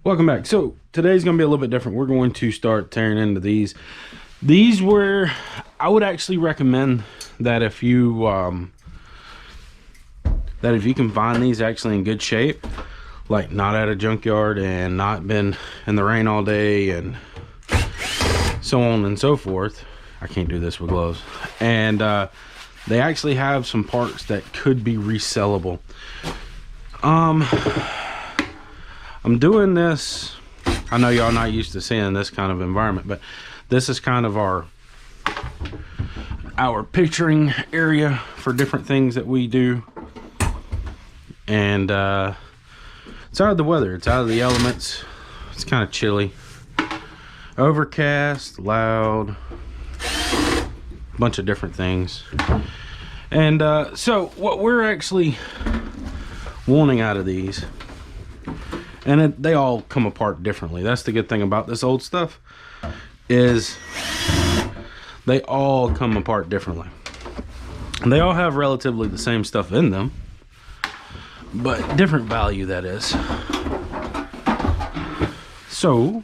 Welcome back. So today's gonna be a little bit different. We're going to start tearing into these. These were, I would actually recommend that if you can find these actually in good shape, like not at a junkyard and not been in the rain all day and so on and so forth. I can't do this with gloves. And they actually have some parts that could be resellable. I'm doing this, I know y'all not used to seeing this kind of environment, but this is kind of our picturing area for different things that we do. And it's out of the weather, it's out of the elements. It's kind of chilly, overcast, loud, bunch of different things. And so what we're actually wanting out of these, and they all come apart differently. That's the good thing about this old stuff, is they all come apart differently. And they all have relatively the same stuff in them, but different value, that is. So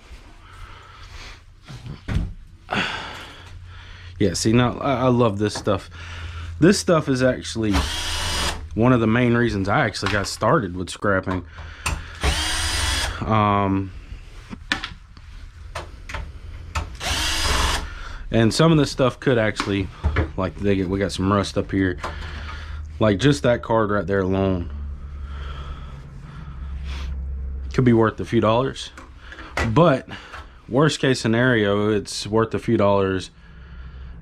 yeah, see, now I love this stuff. This stuff is actually one of the main reasons I actually got started with scrapping. And some of this stuff could actually, like, we got some rust up here, like just that card right there alone could be worth a few dollars. But worst case scenario, it's worth a few dollars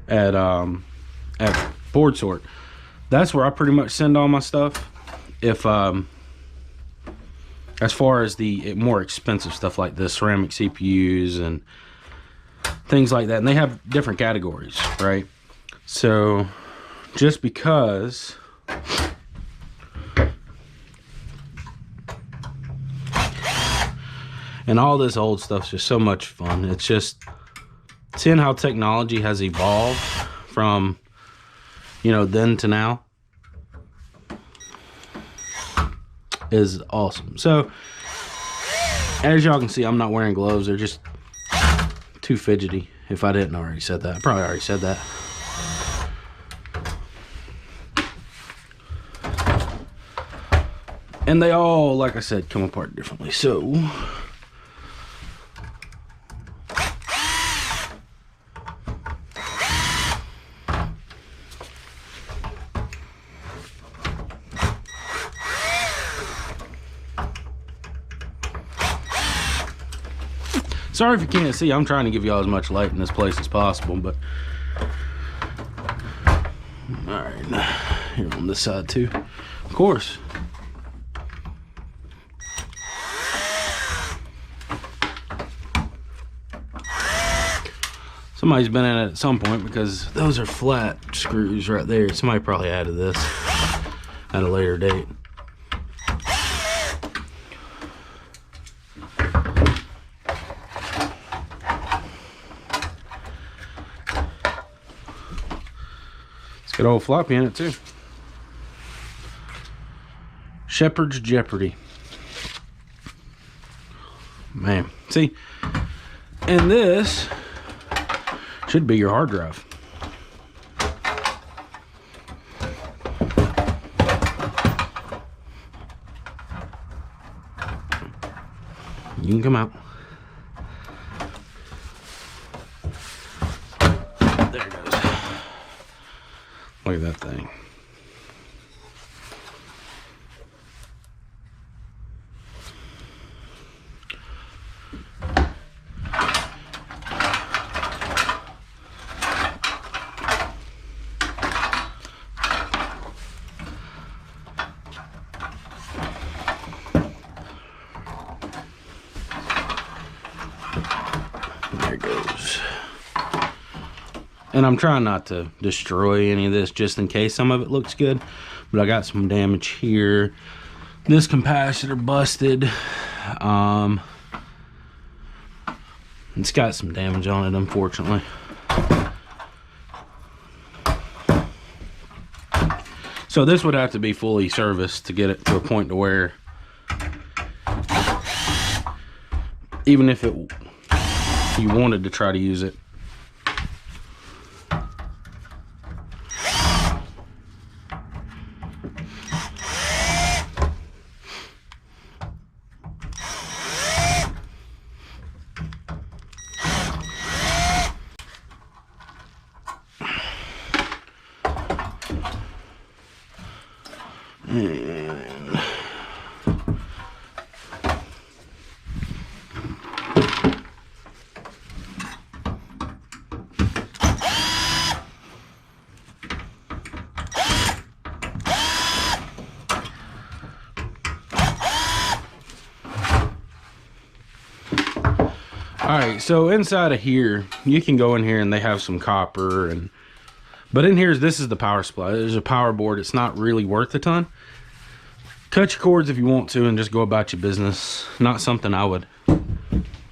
at board sort. That's where I pretty much send all my stuff. If as far as the more expensive stuff like this, ceramic CPUs and things like that, and they have different categories, right? So just because and all this old stuff's just so much fun. It's just seeing how technology has evolved from, you know, then to now is awesome. So as y'all can see, I'm not wearing gloves. They're just too fidgety. If I didn't already said that, I probably already said that. And they all, like I said, come apart differently. So sorry if you can't see, I'm trying to give y'all as much light in this place as possible, but all right, here on this side too, of course. Somebody's been in it at some point, because those are flat screws right there. Somebody probably added this at a later date. Good old floppy in it too. Shepherd's Jeopardy. Man, see, and this should be your hard drive. You can come out. There it goes. Look at that thing. There it goes. And I'm trying not to destroy any of this just in case some of it looks good, but I got some damage here. This capacitor busted. It's got some damage on it, unfortunately. So this would have to be fully serviced to get it to a point to where even if you wanted to try to use it. Alright, so inside of here, you can go in here and they have some copper, but in here, this is the power supply. There's a power board. It's not really worth a ton. Cut your cords if you want to and just go about your business. Not something I would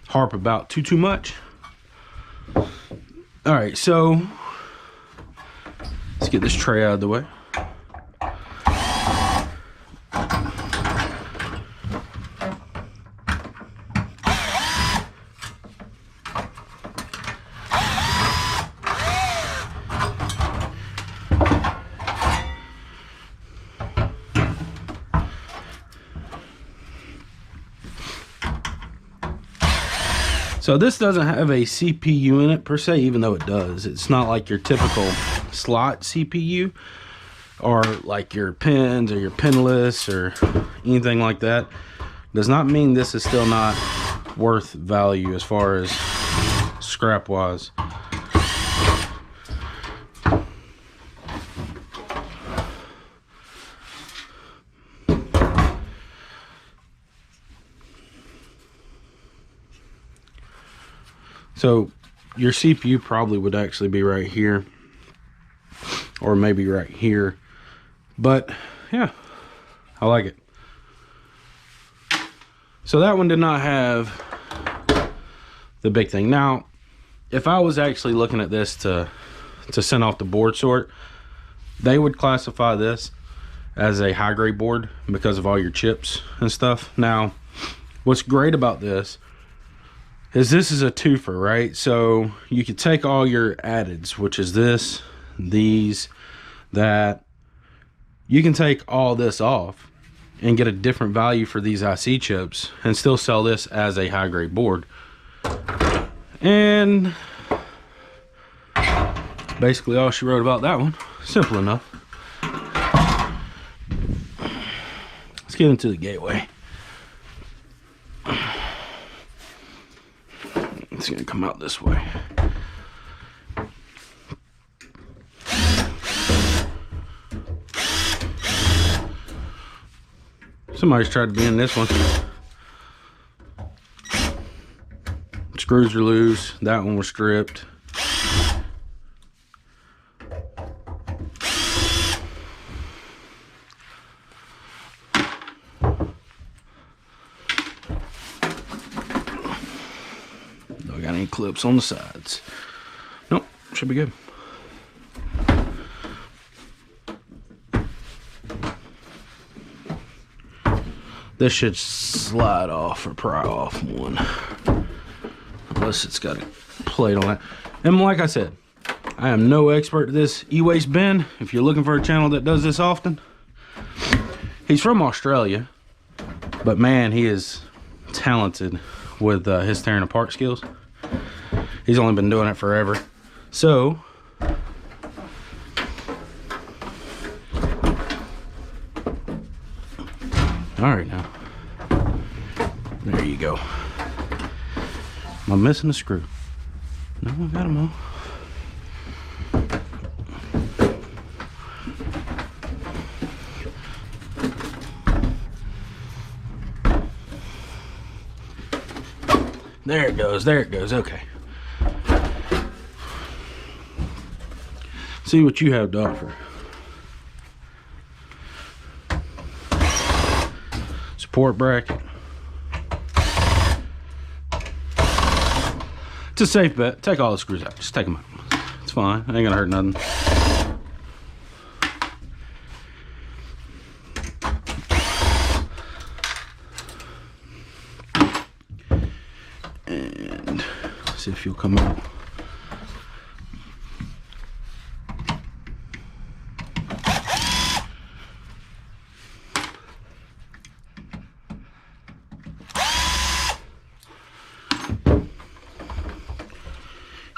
harp about too much. Alright, so let's get this tray out of the way. So this doesn't have a CPU in it per se, even though it does. It's not like your typical slot CPU or like your pins or your pinless or anything like that. Does not mean this is still not worth value as far as scrap wise. So your CPU probably would actually be right here or maybe right here, but yeah, I like it. So that one did not have the big thing. Now, if I was actually looking at this to send off the board sort, they would classify this as a high grade board because of all your chips and stuff. Now, what's great about this is a twofer, right? So you could take all your addeds, which is this, these, that. You can take all this off and get a different value for these IC chips and still sell this as a high grade board. And basically all she wrote about that one. Simple enough. Let's get into the gateway. It's gonna come out this way. Somebody's tried to be in this one. Screws are loose. That one was stripped. Any clips on the sides? Nope, should be good. This should slide off or pry off one, unless it's got a plate on it. And like I said, I am no expert at this e-waste bin. If you're looking for a channel that does this often, he's from Australia, but man, he is talented with his tearing apart skills. He's only been doing it forever. So, all right now. There you go. Am I missing a screw? No, I got them all. There it goes, there it goes, okay. See what you have to offer. Support bracket. It's a safe bet. Take all the screws out. Just take them out. It's fine. It ain't gonna hurt nothing. See if you'll come out.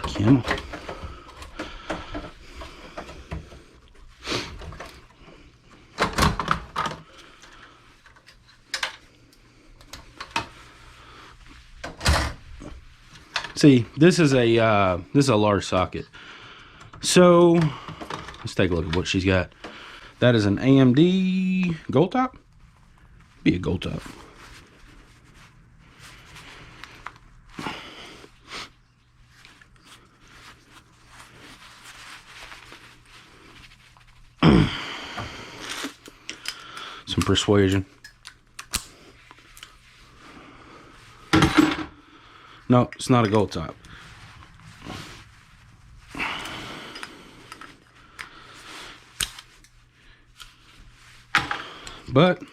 Camel. See, this is a large socket. So let's take a look at what she's got. That is an AMD gold top. Be a gold top. Some persuasion. No, it's not a gold top. But I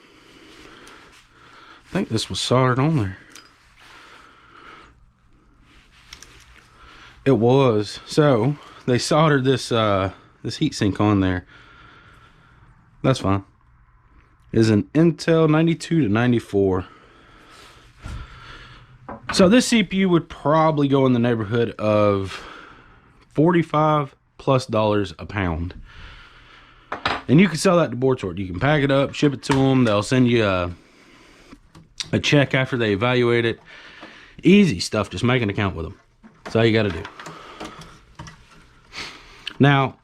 think this was soldered on there. It was. So they soldered this this heatsink on there. That's fine. Is an Intel 92 to 94. So this CPU would probably go in the neighborhood of $45+ a pound. And you can sell that to BoardSort. You can pack it up, ship it to them. They'll send you a check after they evaluate it. Easy stuff, just make an account with them. That's all you got to do. Now,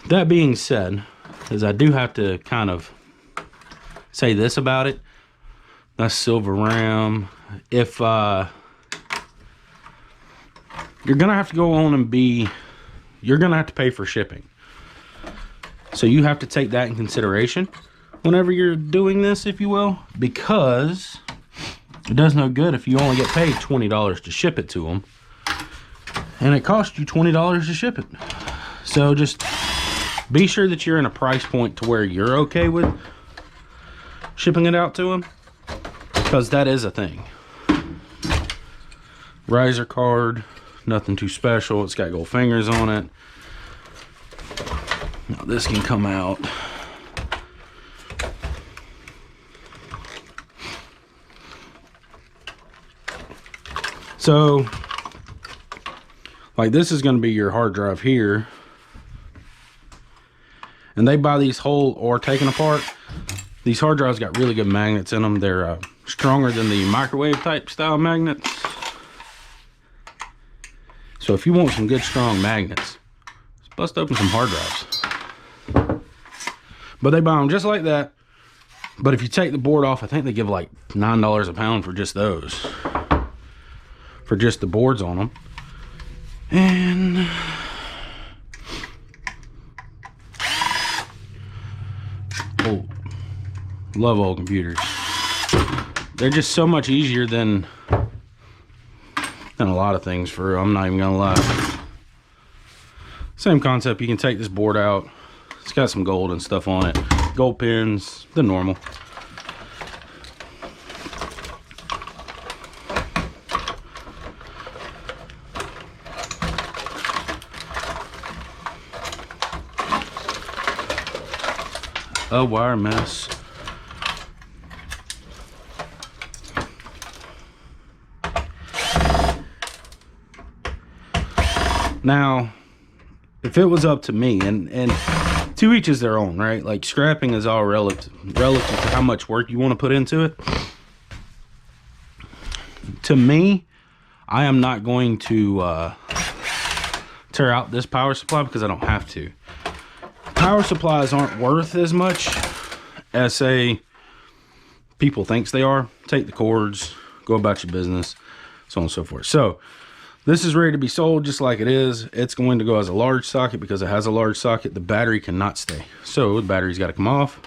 that being said, is I do have to kind of say this about it. That's silver RAM. If you're gonna have to go on and you're gonna have to pay for shipping. So you have to take that in consideration whenever you're doing this, if you will, because it does no good if you only get paid $20 to ship it to them, and it costs you $20 to ship it. So just be sure that you're in a price point to where you're okay with shipping it out to them, because that is a thing. Riser card, nothing too special. It's got gold fingers on it. Now this can come out. So, like, this is going to be your hard drive here. And they buy these whole or taken apart. These hard drives got really good magnets in them. They're stronger than the microwave type style magnets. So if you want some good strong magnets, just bust open some hard drives. But they buy them just like that. But if you take the board off, I think they give like $9 a pound for just those. For just the boards on them. And oh, love old computers. They're just so much easier than a lot of things, for I'm not even gonna lie. Same concept. You can take this board out. It's got some gold and stuff on it. Gold pins, the normal. A wire mess. Now, if it was up to me, and to each is their own, right? Like, scrapping is all relative to how much work you want to put into it. To me, I am not going to tear out this power supply because I don't have to. Power supplies aren't worth as much as, say, people thinks they are. Take the cords, go about your business, so on and so forth. So this is ready to be sold just like it is. It's going to go as a large socket because it has a large socket. The battery cannot stay. So the battery's got to come off.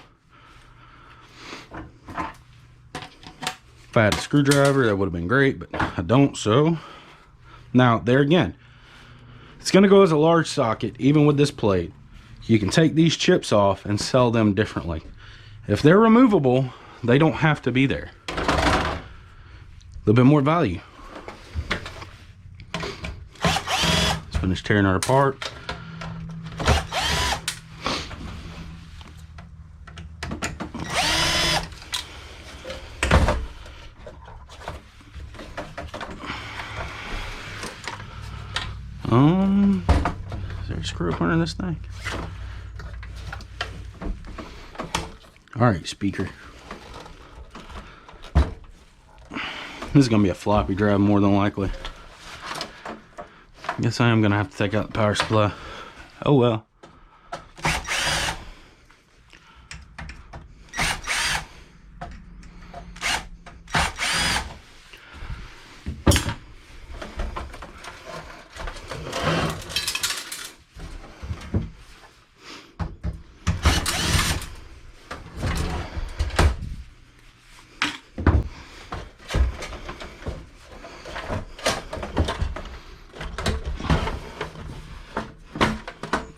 If I had a screwdriver, that would have been great, but I don't. So now there again, it's going to go as a large socket. Even with this plate, you can take these chips off and sell them differently. If they're removable, they don't have to be there. A little bit more value. finish tearing her apart. Is there a screw up under this thing? Alright, speaker. This is gonna be a floppy drive more than likely. Guess I am gonna have to take out the power supply. Oh well.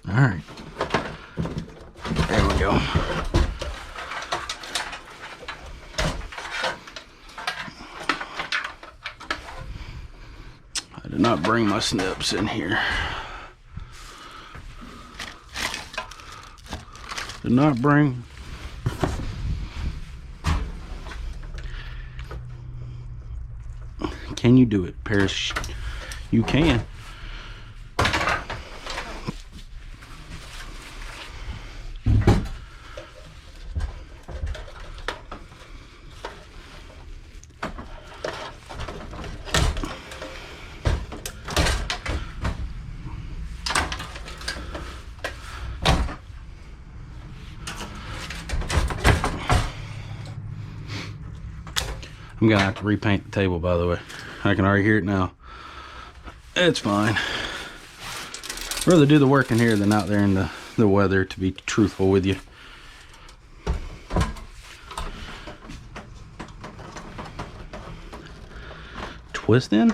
Alright. There we go. I did not bring my snips in here. Did not bring. Can you do it, Paris? You can. I'm gonna have to repaint the table, by the way. I can already hear it now. It's fine. I'd rather do the work in here than out there in the weather, to be truthful with you. Twist in?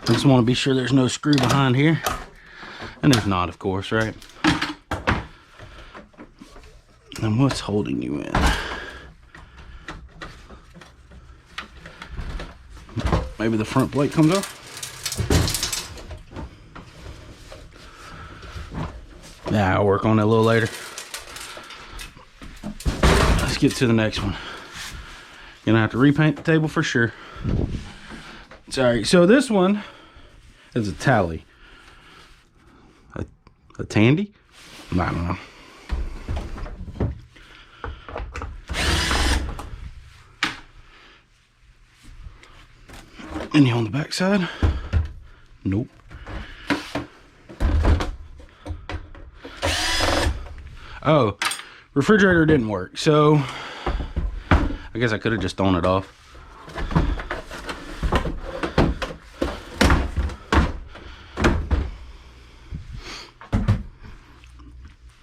I just want to be sure there's no screw behind here. And there's not, of course, right? And what's holding you in? Maybe the front plate comes off? Yeah, I'll work on that a little later. Let's get to the next one. Gonna have to repaint the table for sure. Sorry, so this one is a tally. A tandy? I don't know. Any on the back side? Nope. Oh, refrigerator didn't work, so I guess I could have just thrown it off.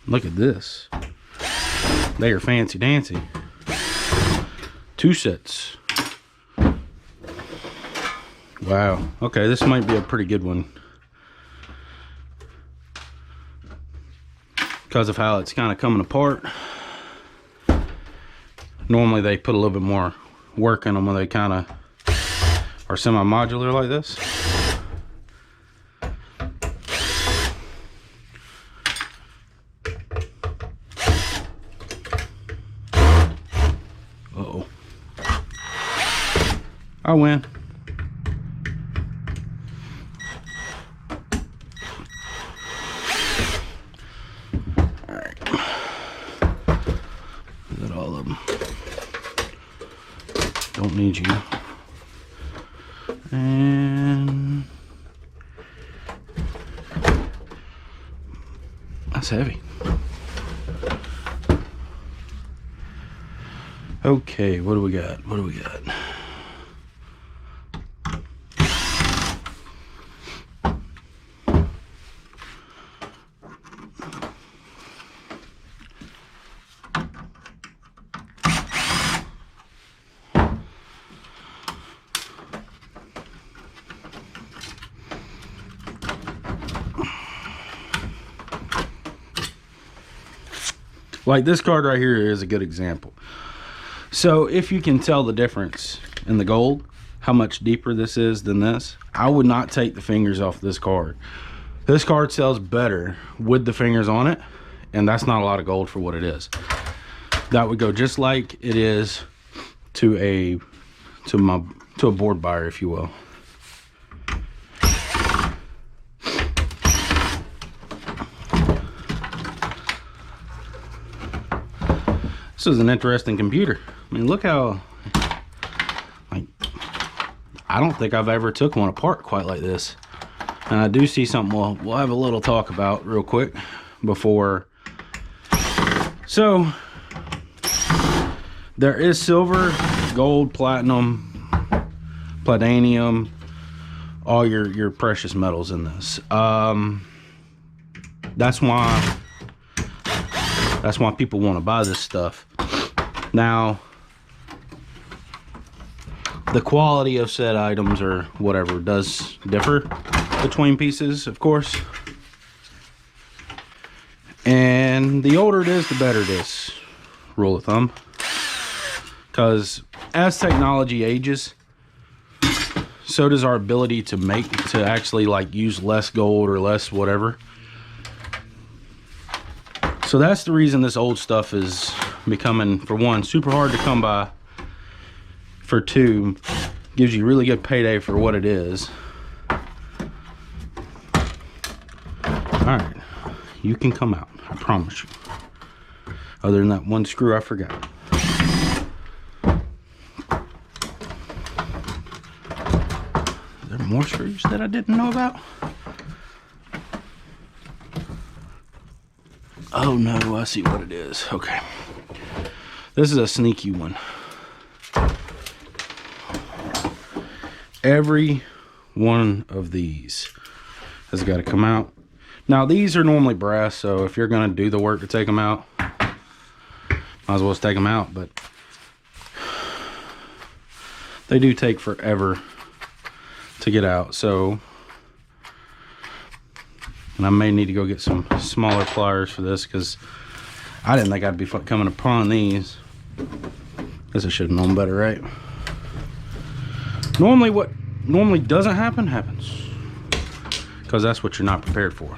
Look at this. They are fancy dancy. 2 sets. Wow. Okay, this might be a pretty good one. Because of how it's kind of coming apart. Normally they put a little bit more work in them when they kind of are semi-modular like this. Uh-oh. I win. Don't need you. And that's heavy. Okay, what do we got? What do we got? Like this card right here is a good example. So if you can tell the difference in the gold, how much deeper this is than this, I would not take the fingers off this card. This card sells better with the fingers on it, and that's not a lot of gold for what it is. That would go just like it is to a board buyer, if you will. This is an interesting computer. I mean, look how, like, I don't think I've ever took one apart quite like this. And I do see something we'll have a little talk about real quick before. So there is silver, gold, platinum, palladium, all your precious metals in this. That's why people want to buy this stuff. Now, the quality of said items or whatever does differ between pieces, of course. And the older it is, the better it is, rule of thumb. Because as technology ages, so does our ability to actually like use less gold or less whatever. So that's the reason this old stuff is becoming, for one, super hard to come by. For two, gives you really good payday for what it is. Alright, you can come out, I promise you. Other than that one screw I forgot. Is there more screws that I didn't know about? Oh no, I see what it is. Okay. This is a sneaky one. Every one of these has got to come out. Now these are normally brass, so if you're going to do the work to take them out, might as well just take them out, but they do take forever to get out. So, and I may need to go get some smaller pliers for this, because I didn't think I'd be coming upon these. Guess I should have known better, right? Normally what normally doesn't happen happens, because that's what you're not prepared for.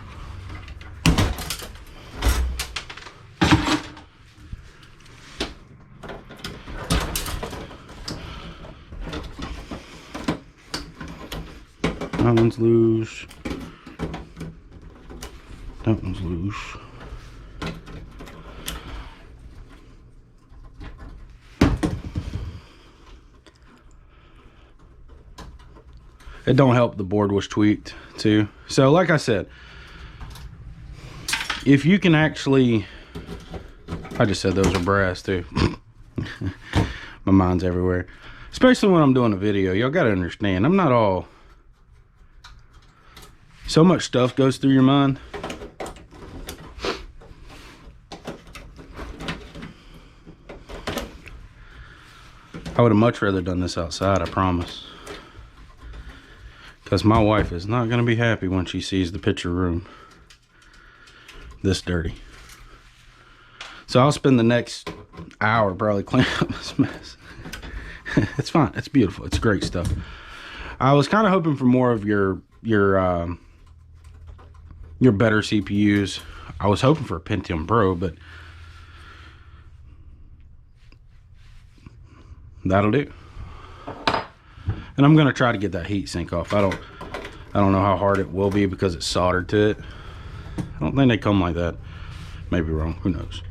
That one's loose. That one's loose. It don't help the board was tweaked too. So like I said, if you can actually, I just said those are brass too. My mind's everywhere. Especially when I'm doing a video. Y'all gotta understand, I'm not all, so much stuff goes through your mind. I would have much rather done this outside, I promise. Because my wife is not going to be happy when she sees the picture room this dirty. So I'll spend the next hour probably cleaning up this mess. It's fine. It's beautiful. It's great stuff. I was kind of hoping for more of your better CPUs. I was hoping for a Pentium Pro, but that'll do. And I'm gonna try to get that heat sink off. I don't know how hard it will be because it's soldered to it. I don't think they come like that. Maybe wrong, who knows.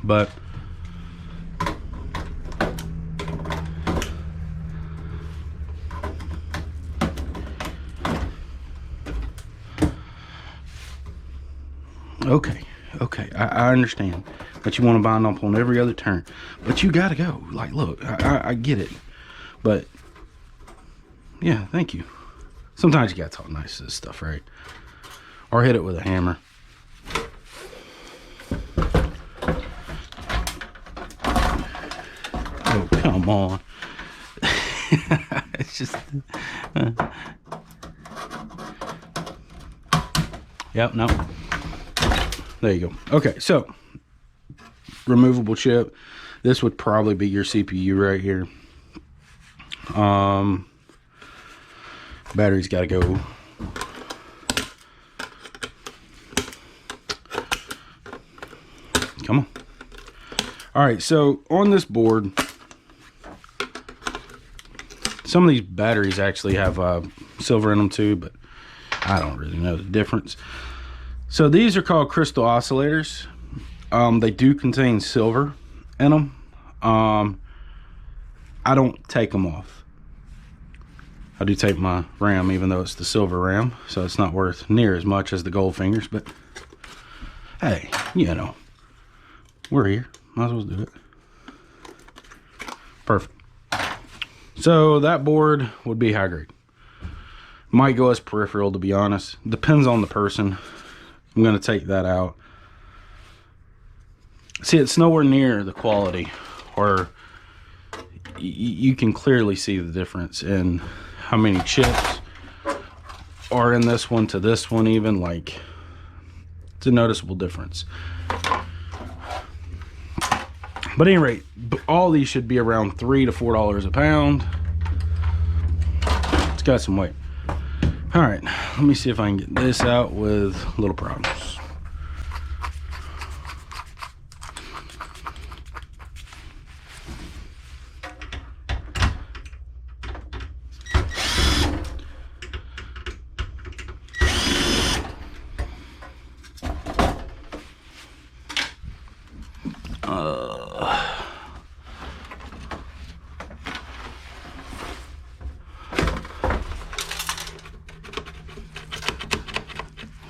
But okay, I understand that you want to bind up on every other turn, but you gotta go. Like, look, I get it, but yeah, thank you. Sometimes you gotta talk nice to this stuff, right? Or hit it with a hammer. Oh, come on. It's just Yep, no. There you go. Okay, so removable chip. This would probably be your CPU right here. Battery's got to go. Come on. All right, so on this board, some of these batteries actually have silver in them too, but I don't really know the difference. So these are called crystal oscillators. They do contain silver in them. I don't take them off. I do take my RAM, even though it's the silver RAM, so it's not worth near as much as the gold fingers, but hey, you know, we're here. Might as well do it. Perfect. So that board would be high grade. Might go as peripheral, to be honest. Depends on the person. I'm going to take that out. See, it's nowhere near the quality, or you can clearly see the difference in how many chips are in this one to this one. Even, like, it's a noticeable difference. But at any rate, all these should be around $3 to $4 a pound. It's got some weight. All right, let me see if I can get this out with little problems.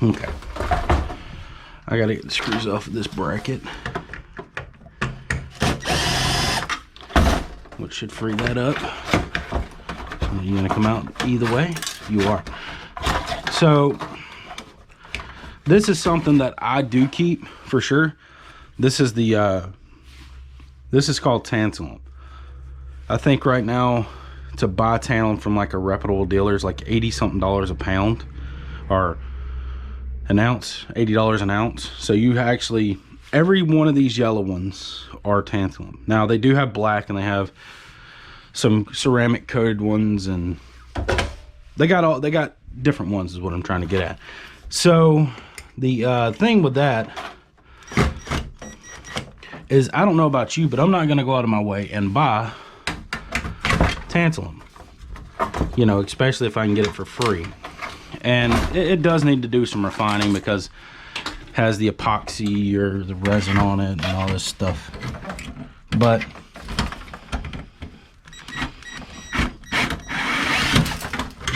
Okay, I gotta get the screws off of this bracket, which should free that up. Are you gonna come out either way? You are. So this is something that I do keep for sure. This is the this is called tantalum. I think right now to buy tantalum from like a reputable dealer is like 80 something dollars a pound, or an ounce, $80 an ounce. So you actually, every one of these yellow ones are tantalum. Now they do have black, and they have some ceramic coated ones, and they got different ones is what I'm trying to get at. So the thing with that is, I don't know about you, but I'm not gonna go out of my way and buy tantalum, you know, especially if I can get it for free. And it does need to do some refining, because it has the epoxy or the resin on it and all this stuff. But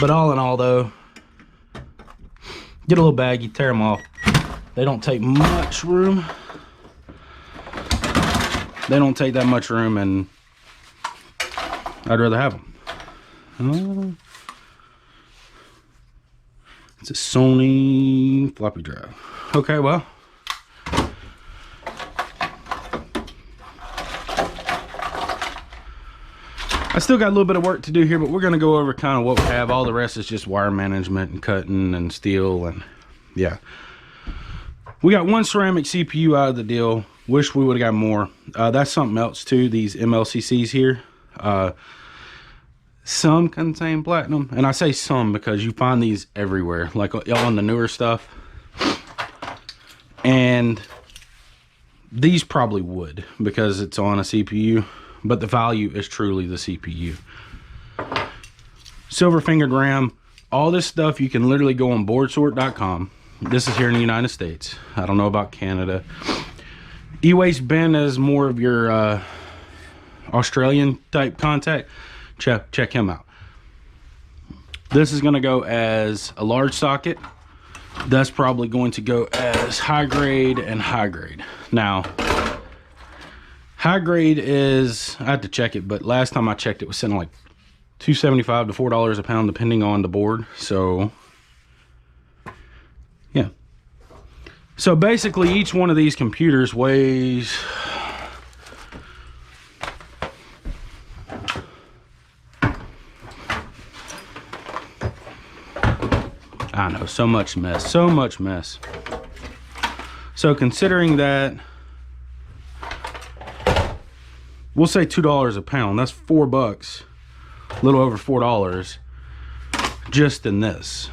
all in all though, get a little bag, you tear them off. They don't take much room. They don't take that much room, and I'd rather have them. It's a Sony floppy drive. Okay, well, I still got a little bit of work to do here, but we're going to go over kind of what we have. All the rest is just wire management and cutting and steel, and yeah. We got one ceramic CPU out of the deal. Wish we would have got more. That's something else too, these MLCCs here. Some contain platinum, and I say some because you find these everywhere, like on the newer stuff. And these probably would, because it's on a CPU, but the value is truly the CPU. Silver fingered RAM, all this stuff you can literally go on boardsort.com. This is here in the United States. I don't know about Canada. E-Waste Ben is more of your Australian type contact. Check him out. This is going to go as a large socket. That's probably going to go as high grade and high grade. Now, high grade is, I had to check it, but last time I checked it was sitting like $2.75 to $4 a pound, depending on the board. So yeah. So basically each one of these computers weighs I know, so much mess, so much mess. So considering that, we'll say $2 a pound, that's $4, a little over $4 just in this.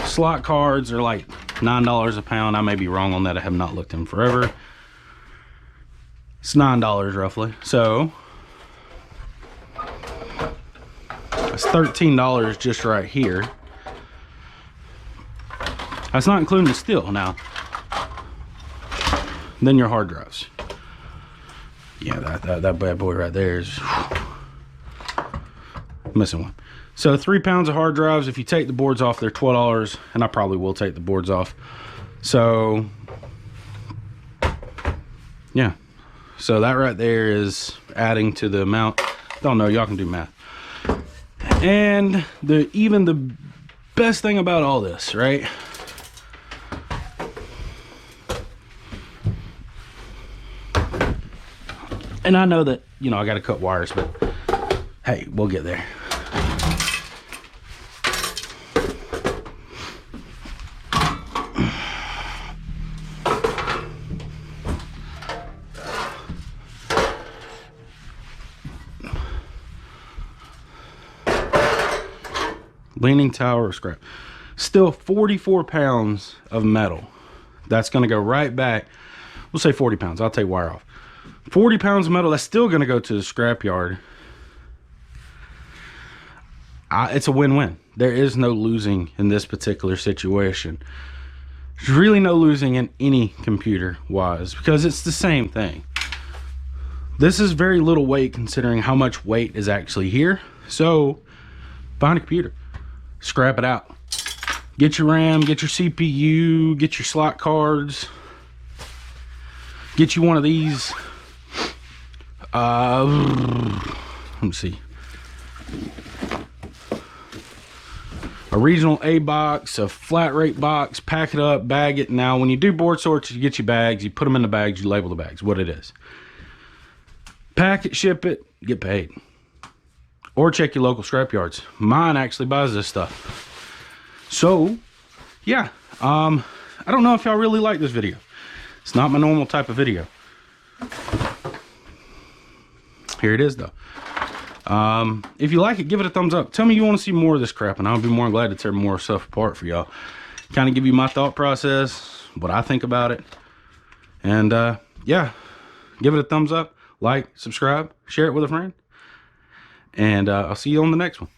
Slot cards are like $9 a pound. I may be wrong on that. I have not looked in forever. It's $9 roughly. So that's $13 just right here. That's not including the steel now. Then your hard drives. Yeah, that bad boy right there is missing one. So 3 pounds of hard drives. If you take the boards off, they're $12, and I probably will take the boards off. So yeah, so that right there is adding to the amount. Don't know, y'all can do math. And even the best thing about all this, right? And I know that, you know, I got to cut wires, but hey, we'll get there. Leaning tower of scrap. Still 44 pounds of metal. That's going to go right back. We'll say 40 pounds. I'll take wire off. 40 pounds of metal. That's still going to go to the scrap yard. It's a win-win. There is no losing in this particular situation. There's really no losing in any computer-wise because it's the same thing. This is very little weight considering how much weight is actually here. So find a computer. Scrap it out. Get your RAM, get your CPU, get your slot cards. Get you one of these. Let me see. A regional A box, a flat rate box, pack it up, bag it. Now, when you do board sorts, you get your bags, you put them in the bags, you label the bags, what it is. Pack it, ship it, get paid. Or check your local scrap yards. Mine actually buys this stuff. So, yeah. I don't know if y'all really like this video. It's not my normal type of video. Here it is, though. If you like it, give it a thumbs up. Tell me you want to see more of this crap, and I'll be more than glad to tear more stuff apart for y'all. Kind of give you my thought process, what I think about it. And, yeah. Give it a thumbs up. Like, subscribe, share it with a friend. And I'll see you on the next one.